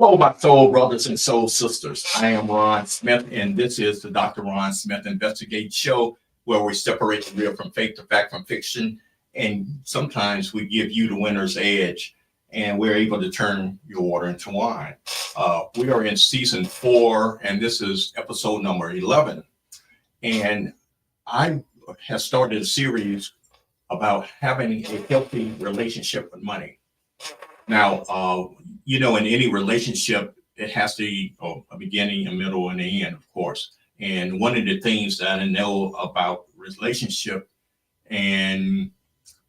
Hello, my soul brothers and soul sisters. I am Ron Smith, and this is the Dr. Ron Smith Investigate Show, where we separate the real from fake, the fact from fiction, and sometimes we give you the winner's edge, and we're able to turn your water into wine. We are in season 4, and this is episode number 11. And I have started a series about having a healthy relationship with money. Now, in any relationship, it has to be a beginning, a middle, and an end, of course. And one of the things that I know about relationship, and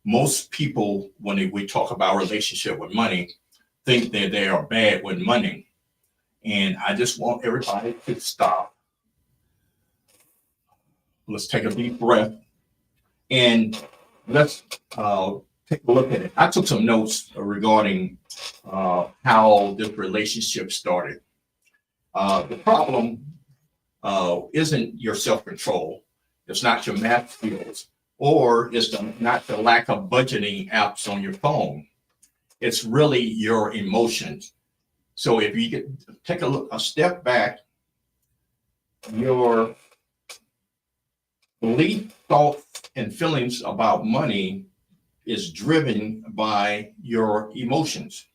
most people, when we talk about relationship with money, think that they are bad with money. And I just want everybody to stop. Let's take a deep breath and let's take a look at it. I took some notes regarding how this relationship started. The problem isn't your self-control. It's not your math skills, or it's not the lack of budgeting apps on your phone. It's really your emotions. So if you take a step back, your belief, thoughts, and feelings about money is driven by your emotions,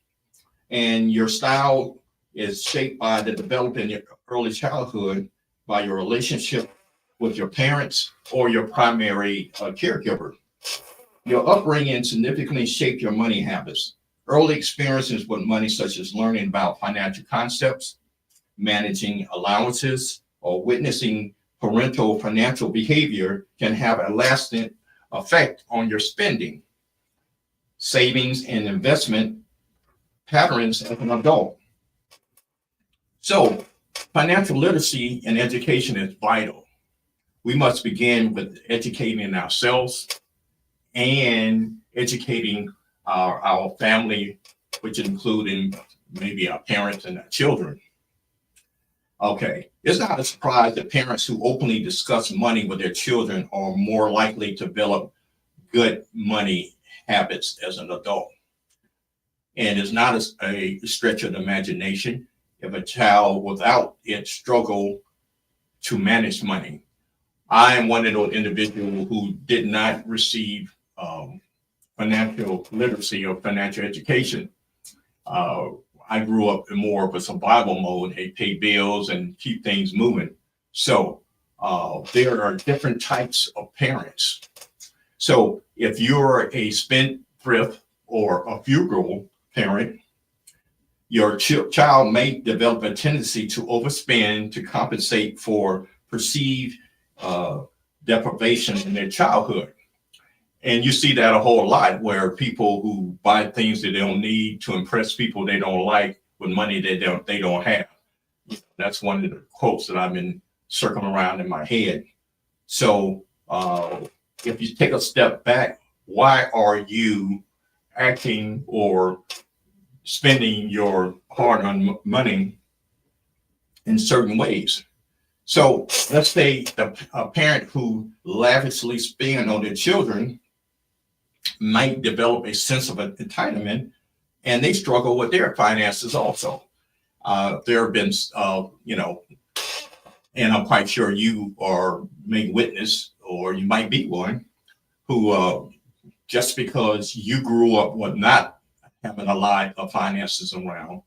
and your style is shaped by the development in your early childhood by your relationship with your parents or your primary caregiver. Your upbringing significantly shape your money habits. Early experiences with money, such as learning about financial concepts, managing allowances, or witnessing parental financial behavior, can have a lasting effect on your spending, savings, and investment patterns as an adult. So, financial literacy and education is vital. We must begin with educating ourselves and educating our family, which including maybe our parents and our children. Okay, it's not a surprise that parents who openly discuss money with their children are more likely to develop good money habits as an adult. And it's not a stretch of the imagination if a child without it struggle to manage money. I am one of those individuals who did not receive financial literacy or financial education. I grew up in more of a survival mode. They pay bills and keep things moving. So there are different types of parents. So if you're a spendthrift or a frugal parent, your child may develop a tendency to overspend to compensate for perceived deprivation in their childhood. And you see that a whole lot, where people who buy things that they don't need to impress people they don't like with money they don't have. That's one of the quotes that I've been circling around in my head. So if you take a step back, why are you acting or spending your hard-earned money in certain ways? So let's say a parent who lavishly spends on their children might develop a sense of entitlement, and they struggle with their finances also. There have been, and I'm quite sure you are may witness, or you might be one, who just because you grew up with not having a lot of finances around,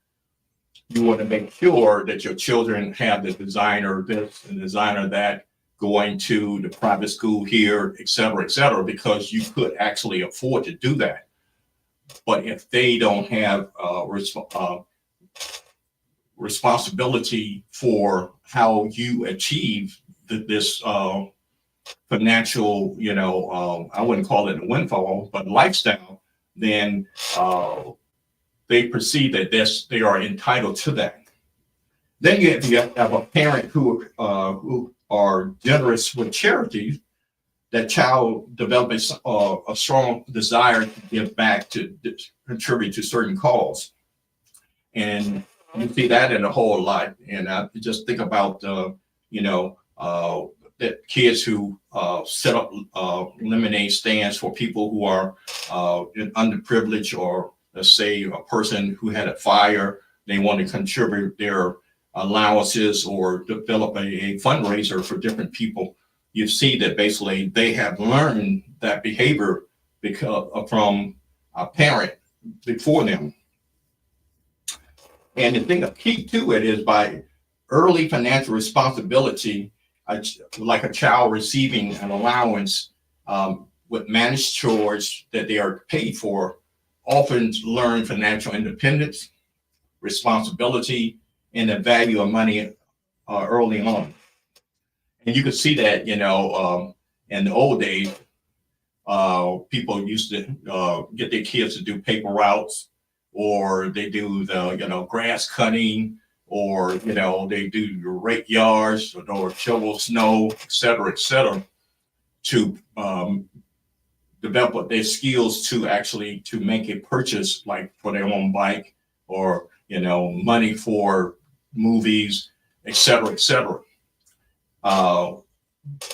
you want to make sure that your children have the designer this and designer that, going to the private school here, et cetera, because you could actually afford to do that. But if they don't have responsibility for how you achieve this financial, I wouldn't call it a windfall, but lifestyle, then they perceive that they are entitled to that. Then you have a parent who are generous with charity. That child develops a strong desire to give back, to contribute to certain cause. And you see that in a whole lot. And I just think about, that kids who set up lemonade stands for people who are underprivileged, or let's say a person who had a fire they want to contribute their allowances or develop a fundraiser for different people, you see that basically they have learned that behavior because from a parent before them. And the thing, a key to it is by early financial responsibility, like a child receiving an allowance with managed chores that they are paid for, often learn financial independence, responsibility, and the value of money early on. And you can see that, in the old days, people used to get their kids to do paper routes, or they do the grass cutting, or they do the rake yards or shovel snow, et cetera, to develop their skills to actually to make a purchase, like for their own bike, or money for movies, et cetera.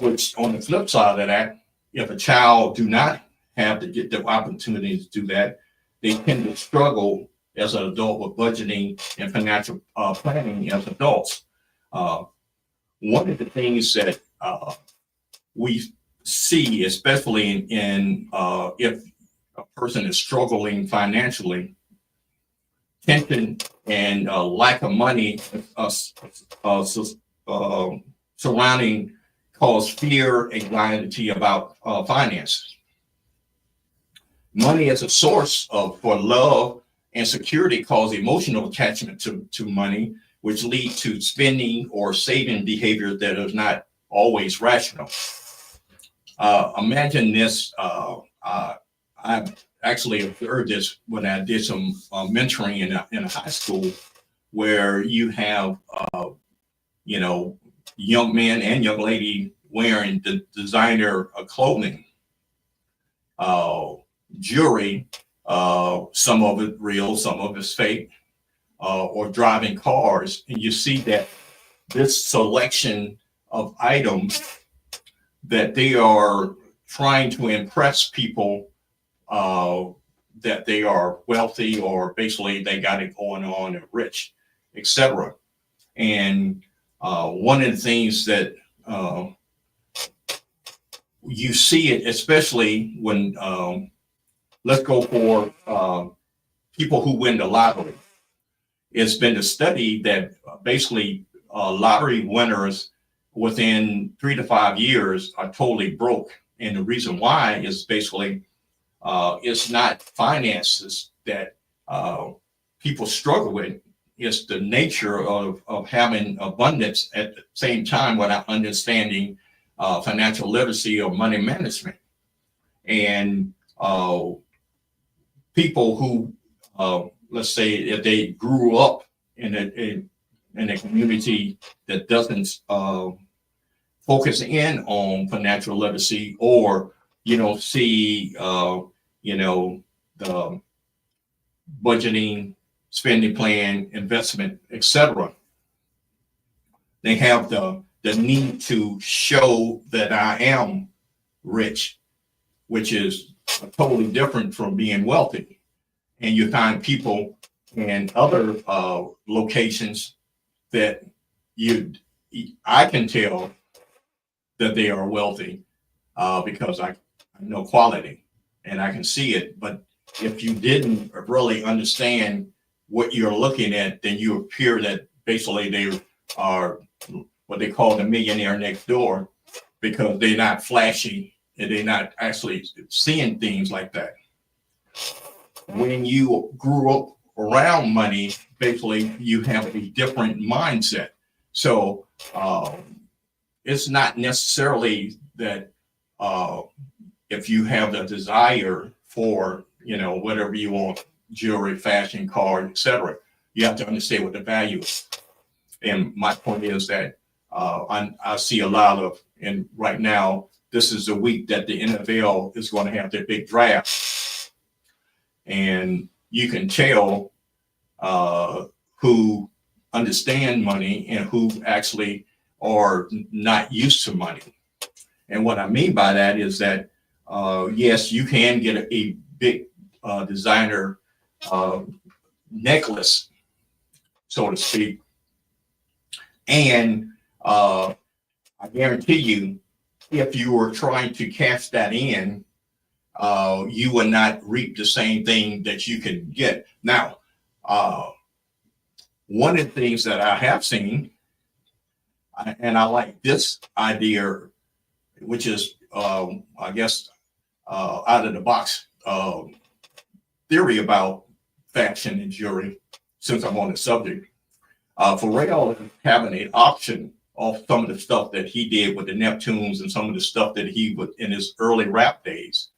Which on the flip side of that, if a child do not have to get the opportunity to do that, they tend to struggle as an adult with budgeting and financial planning as adults. One of the things that we see, especially in if a person is struggling financially, tension and lack of money surrounding cause fear, anxiety about finances. Money as a source for love and security cause emotional attachment to money, which lead to spending or saving behavior that is not always rational. Imagine this. I've actually observed this when I did some mentoring in a high school, where you have, young men and young lady wearing the designer clothing, jewelry, some of it real, some of it's fake, or driving cars. And you see that this selection of items that they are trying to impress people that they are wealthy, or basically they got it going on and rich, etc. And one of the things that you see it, especially when let's go for people who win the lottery. It's been a study that basically lottery winners within 3 to 5 years are totally broke. And the reason why is basically it's not finances that people struggle with. It's the nature of having abundance at the same time without understanding financial literacy or money management. And people who, let's say, if they grew up in a community that doesn't focus in on financial literacy, or see the budgeting, spending plan, investment, etc. They have the need to show that I am rich, which is totally different from being wealthy. And you find people in other locations that I can tell that they are wealthy because I know quality and I can see it. But if you didn't really understand what you're looking at, then you appear that basically they are what they call the millionaire next door, because they're not flashy and they're not actually seeing things like that. When you grew up around money, basically you have a different mindset. So it's not necessarily that if you have the desire for whatever you want, jewelry, fashion, car, etc., you have to understand what the value is. And my point is that I see a lot of, and right now this is the week that the NFL is going to have their big draft, and you can tell who understand money and who actually are not used to money. And what I mean by that is that yes, you can get a big designer necklace, so to speak. And I guarantee you, if you were trying to cash that in, you will not reap the same thing that you can get. Now, one of the things that I have seen, and I like this idea, which is, I guess, out of the box theory about fashion and jewelry, since I'm on the subject. Pharrell is having an auction of some of the stuff that he did with the Neptunes and some of the stuff that he would in his early rap days.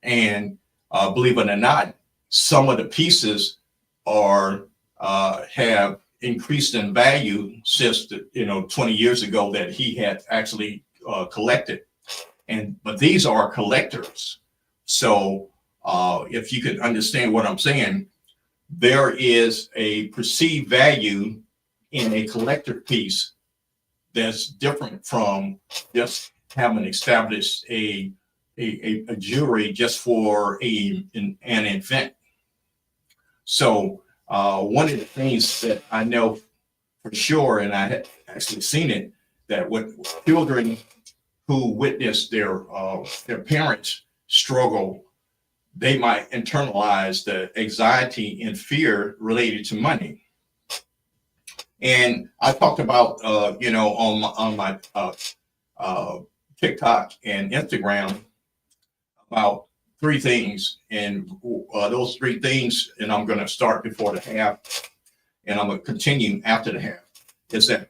And believe it or not, some of the pieces are have increased in value since 20 years ago that he had actually collected. But these are collectors. So if you could understand what I'm saying, there is a perceived value in a collector piece that's different from just having established a jewelry just for an event. So one of the things that I know for sure, and I had actually seen it, that with children who witness their parents struggle, they might internalize the anxiety and fear related to money. And I talked about, on my TikTok and Instagram about three things. And those three things, and I'm going to start before the half, and I'm going to continue after the half, is that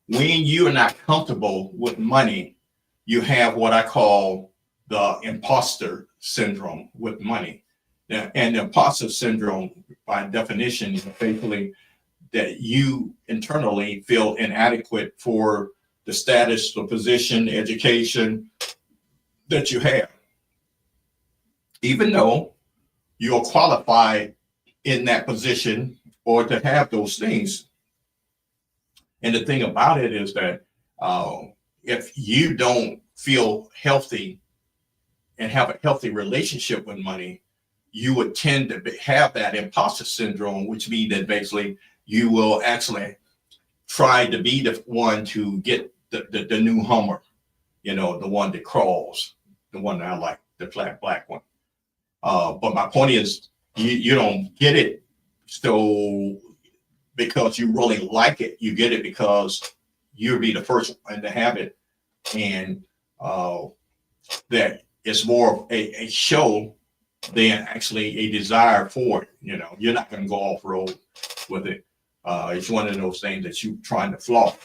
when you are not comfortable with money, you have what I call the imposter syndrome with money. And the imposter syndrome, by definition, is basically that you internally feel inadequate for the status, the position, the education that you have, even though you're qualified in that position or to have those things. And the thing about it is that if you don't feel healthy and have a healthy relationship with money, you would tend to have that imposter syndrome, which means that basically you will actually try to be the one to get the new Hummer, the one that crawls, the one that I like, the flat black one. But my point is, you don't get it so because you really like it. You get it because you'll be the first one to have it, and that it's more of a show than actually a desire for it. You're not going to go off road with it. It's one of those things that you're trying to flaunt.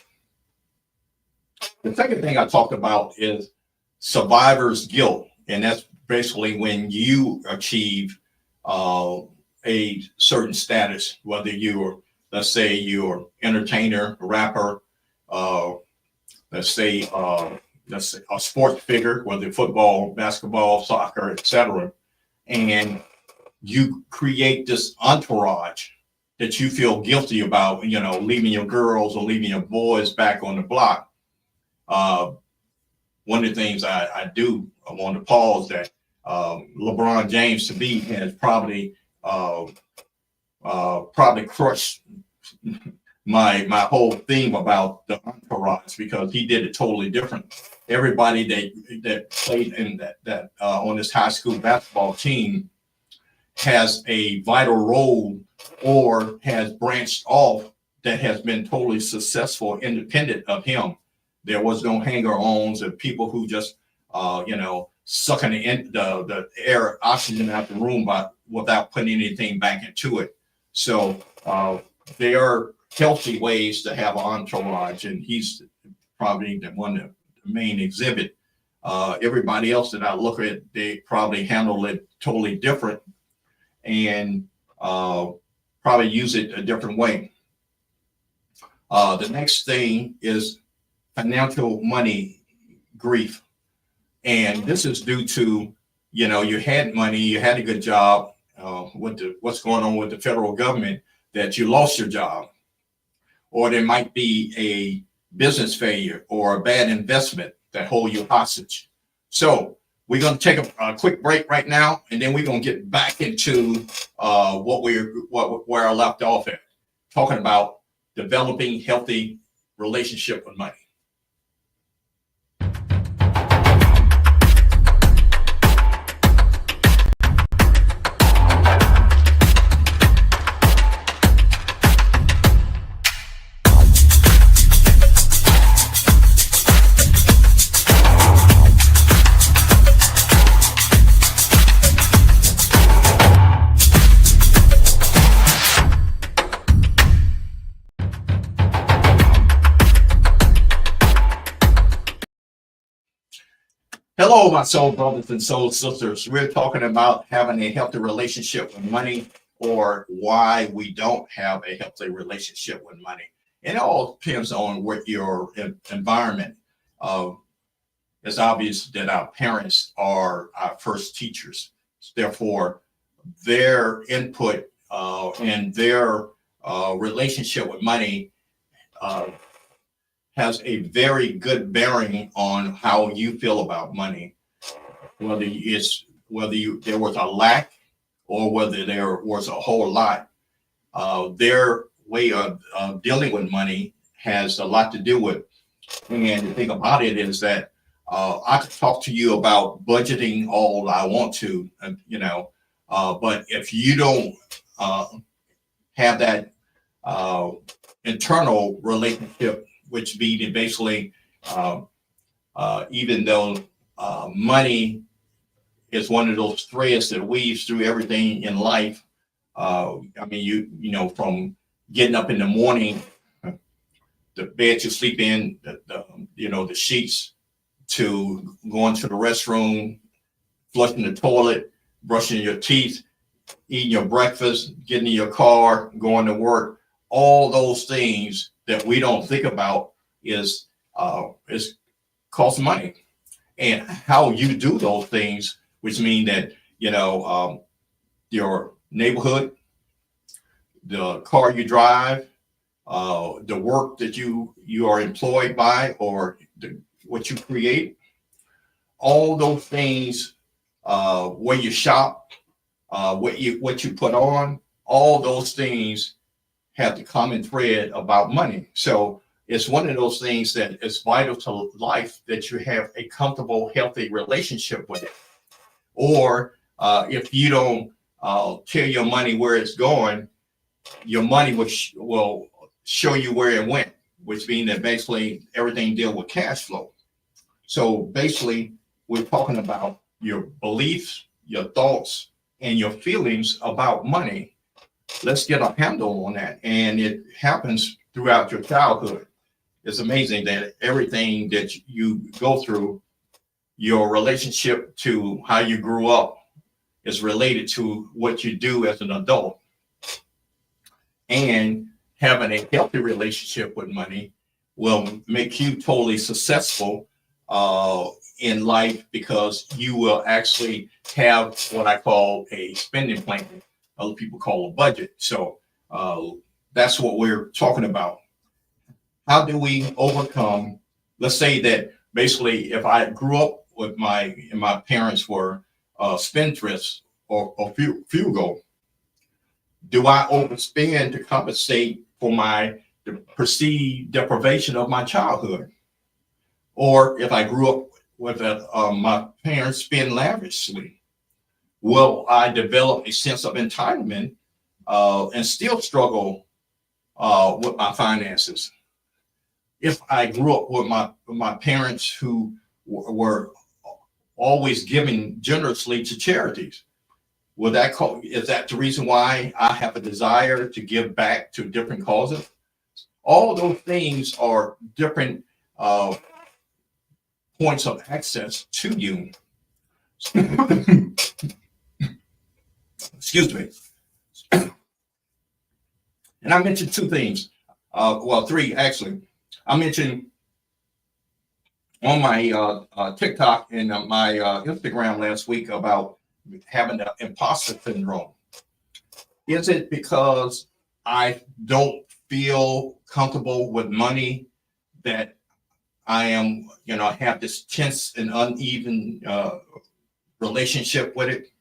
The second thing I talked about is survivor's guilt. And that's basically when you achieve a certain status, whether let's say you're entertainer, rapper, let's say a sports figure, whether football, basketball, soccer, etc. And you create this entourage that you feel guilty about, leaving your girls or leaving your boys back on the block. One of the things I do, I want to pause that LeBron James to me has probably crushed my whole theme about the entourage, because he did it totally different. Everybody that played in that on this high school basketball team has a vital role or has branched off that has been totally successful independent of him. There was no hanger-ons and people who just sucking the air oxygen out the room without putting anything back into it. So there are healthy ways to have an entourage, and he's probably the one, the main exhibit. Everybody else that I look at, they probably handle it totally different and probably use it a different way. The next thing is financial money grief. And this is due to, you had money, you had a good job, what's going on with the federal government, that you lost your job, or there might be a business failure or a bad investment that hold you hostage. So we're going to take a quick break right now, and then we're going to get back into where I left off at, talking about developing healthy relationship with money. Hello, my soul brothers and soul sisters. We're talking about having a healthy relationship with money, or why we don't have a healthy relationship with money. And it all depends on what your environment. It's obvious that our parents are our first teachers. Therefore, their input and their relationship with money has a very good bearing on how you feel about money, whether there was a lack or whether there was a whole lot. Their way of dealing with money has a lot to do with. And the thing about it is that I could talk to you about budgeting all I want to, but if you don't have that internal relationship, which means basically, even though money is one of those threads that weaves through everything in life. From getting up in the morning, the bed you sleep in, the sheets, to going to the restroom, flushing the toilet, brushing your teeth, eating your breakfast, getting in your car, going to work. All those things that we don't think about is cost money, and how you do those things, which mean that your neighborhood, the car you drive, the work that you are employed by, or what you create, all those things, where you shop, what you put on, all those things have the common thread about money. So it's one of those things that is vital to life, that you have a comfortable, healthy relationship with it. Or if you don't tell your money where it's going, your money will show you where it went, which means that basically everything deals with cash flow. So basically, we're talking about your beliefs, your thoughts, and your feelings about money. Let's get a handle on that. And it happens throughout your childhood. It's amazing that everything that you go through, your relationship to how you grew up, is related to what you do as an adult. And having a healthy relationship with money will make you totally successful in life, because you will actually have what I call a spending plan. Other people call a budget. So that's what we're talking about. How do we overcome? Let's say that basically, if I grew up with my parents were spendthrifts or frugal, do I overspend to compensate for the perceived deprivation of my childhood? Or if I grew up with my parents spend lavishly, will I develop a sense of entitlement and still struggle with my finances? If I grew up with my parents who were always giving generously to charities, is that the reason why I have a desire to give back to different causes? All those things are different points of access to you. Excuse me. And I mentioned two things. Three actually. I mentioned on my TikTok and my Instagram last week about having the imposter syndrome. Is it because I don't feel comfortable with money that I am, have this tense and uneven relationship with it?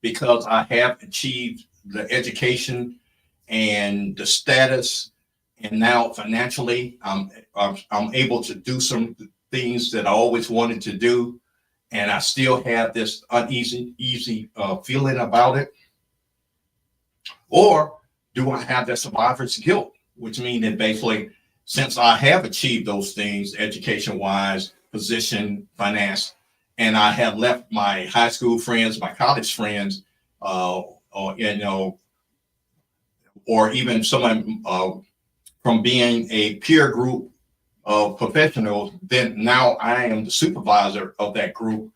Because I have achieved the education and the status, and now financially, I'm able to do some things that I always wanted to do, and I still have this easy feeling about it? Or do I have that survivor's guilt, which means that basically, since I have achieved those things, education wise, position, finance, and I have left my high school friends, my college friends, or or even someone from being a peer group of professionals, then now I am the supervisor of that group.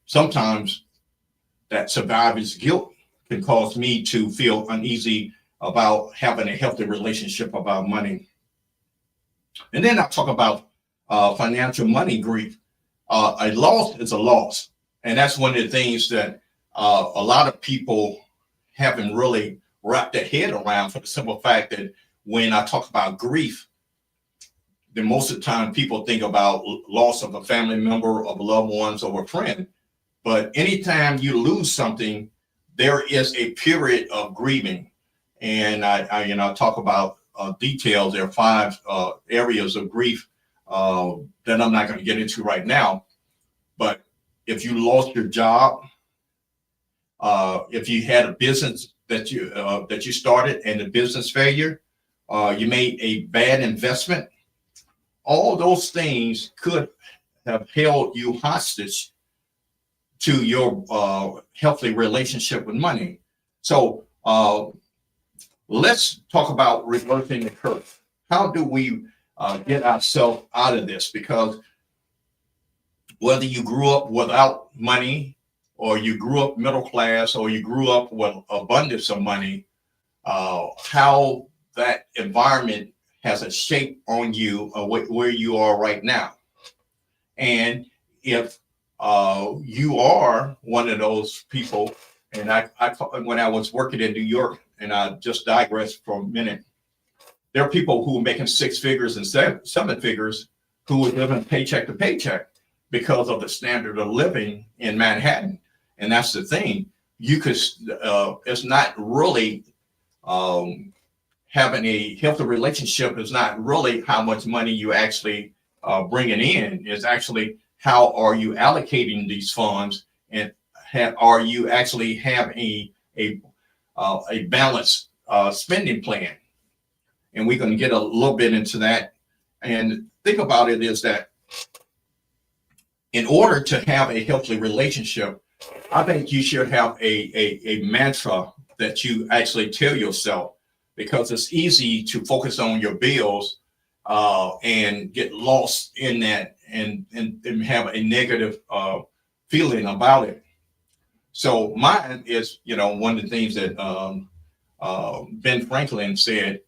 Sometimes that survivor's guilt can cause me to feel uneasy about having a healthy relationship about money. And then I talk about financial money grief. A loss is a loss. And that's one of the things that a lot of people haven't really wrapped their head around, for the simple fact that when I talk about grief, then most of the time people think about loss of a family member, of loved ones, or a friend. But anytime you lose something, there is a period of grieving. And I talk about details. There are 5 areas of grief that I'm not going to get into right now. But if you lost your job, if you had a business that you started and the business failure, you made a bad investment, all those things could have held you hostage to your healthy relationship with money. So let's talk about reversing the curse. How do we get ourselves out of this? Because whether you grew up without money, or you grew up middle class, or you grew up with abundance of money, how that environment has a shape on you where you are right now. And if you are one of those people, and I when I was working in New York, and I just digress for a minute, there are people who are making 6 figures and 7 figures who are living paycheck to paycheck because of the standard of living in Manhattan. And that's the thing. You could, it's not really having a healthy relationship is not really how much money you actually bringing in. It's actually how are you allocating these funds, and are you actually have a balanced spending plan. And we're going to get a little bit into that. And think about it is that in order to have a healthy relationship, I think you should have a mantra that you actually tell yourself, because it's easy to focus on your bills and get lost in that and have a negative feeling about it. So mine is, one of the things that Ben Franklin said,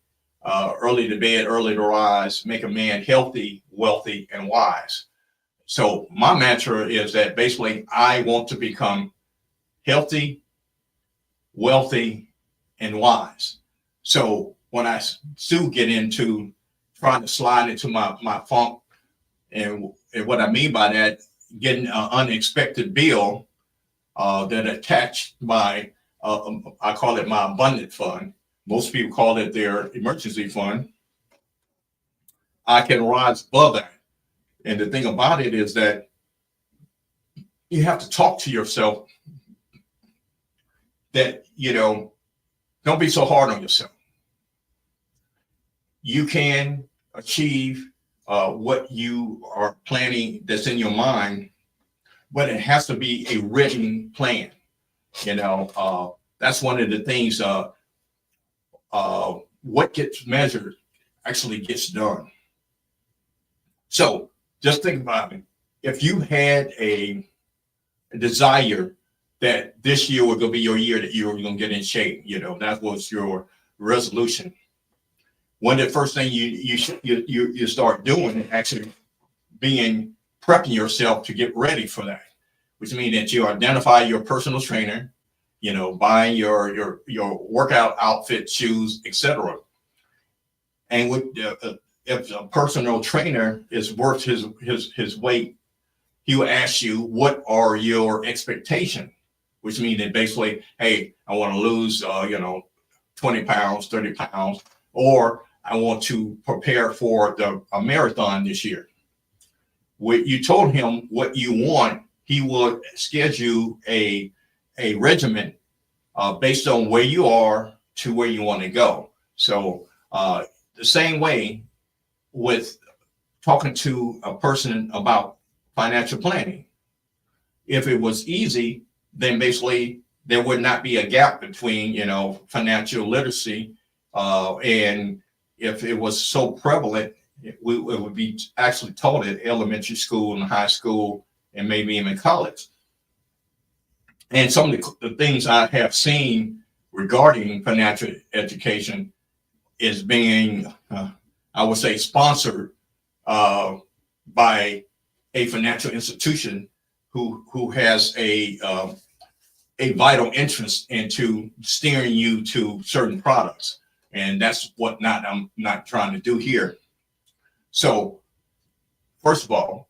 early to bed, early to rise, make a man healthy, wealthy, and wise. So my mantra is that basically I want to become healthy, wealthy, and wise. So when I do get into trying to slide into my funk, and what I mean by that, getting an unexpected bill that attached my, I call it my abundant fund. Most people call it their emergency fund. I can rise above that. And the thing about it is that you have to talk to yourself that, don't be so hard on yourself. You can achieve what you are planning that's in your mind, but it has to be a written plan. That's one of the things, what gets measured actually gets done. So just think about it. If you had a desire that this year was going to be your year that you were going to get in shape, that was your resolution. One of the first things you start doing is actually prepping yourself to get ready for that, which means that you identify your personal trainer, buying your workout outfit, shoes, etc. And with if a personal trainer is worth his weight, he will ask you, what are your expectations? Which means that basically, hey, I want to lose, 20 pounds, 30 pounds, or I want to prepare for a marathon this year. When you told him what you want, he will schedule a regimen based on where you are to where you want to go. So the same way with talking to a person about financial planning. If it was easy, then basically there would not be a gap between, financial literacy. And if it was so prevalent, it would be actually taught at elementary school and high school and maybe even college. And some of the things I have seen regarding financial education is being, I would say, sponsored by a financial institution who has a vital interest into steering you to certain products. And that's what I'm not trying to do here. So first of all,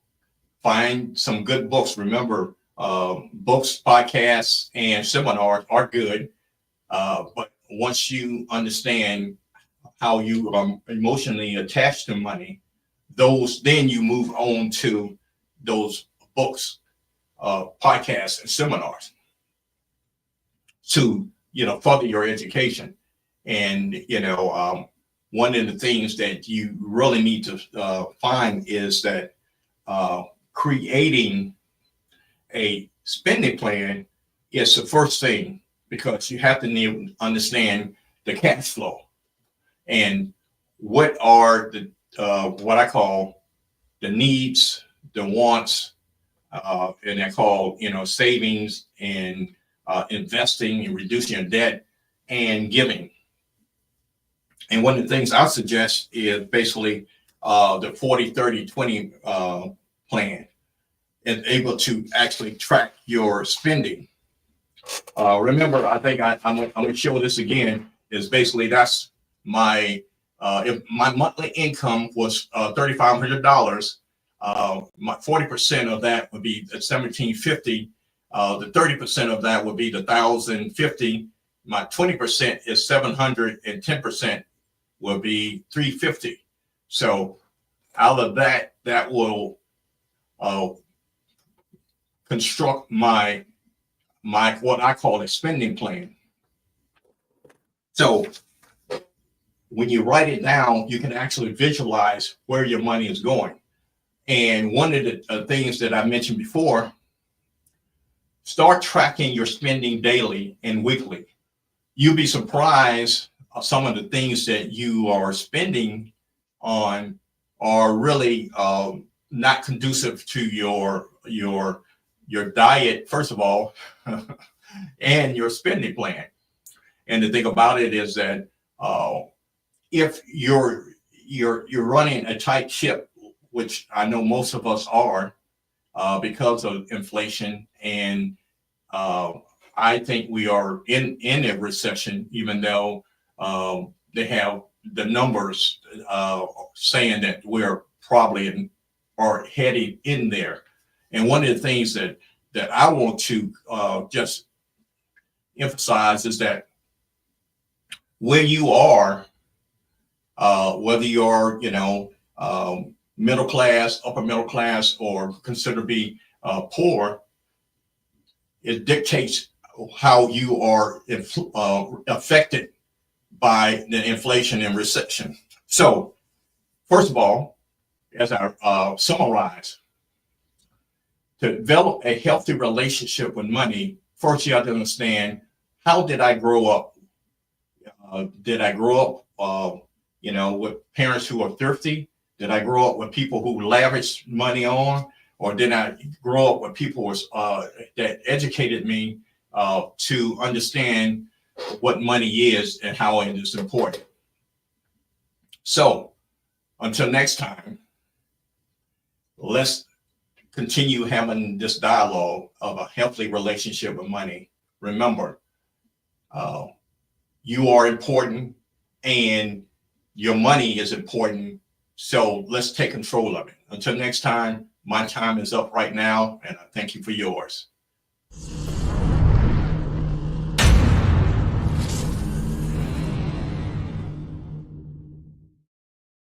find some good books. Remember, books, podcasts, and seminars are good. But once you understand how you are emotionally attached to money, then you move on to those books, podcasts, and seminars to, further your education. And, one of the things that you really need to find is that creating a spending plan is the first thing, because you have to understand the cash flow and what are the what I call the needs, the wants, and I call savings and investing and reducing your debt and giving. And one of the things I suggest is basically the 40-30-20 plan, and able to actually track your spending. Remember, I think I'm going to show this again, is basically that's my, if my monthly income was $3,500, my 40% of that would be $1,750. The 30% of that would be the $1,050. My 20% is $700, and 10% will be $350. So out of that will construct my what I call a spending plan. So when you write it down, you can actually visualize where your money is going. And one of the things that I mentioned before, start tracking your spending daily and weekly. You'll be surprised some of the things that you are spending on are really not conducive to your diet, first of all, and your spending plan. And the thing about it is that if you're running a tight ship, which I know most of us are, because of inflation, and I think we are in a recession, even though they have the numbers saying that we're probably are heading in there. And one of the things that I want to just emphasize is that where you are, whether you're middle class, upper middle class, or consider to be poor, it dictates how you are affected by the inflation and recession. So first of all, as I summarize, to develop a healthy relationship with money, first you have to understand, how did I grow up? Did I grow up, with parents who are thrifty? Did I grow up with people who lavish money on? Or did I grow up with people that educated me to understand what money is and how it is important? So until next time, let's continue having this dialogue of a healthy relationship with money. Remember, you are important and your money is important. So let's take control of it. Until next time, my time is up right now, and I thank you for yours.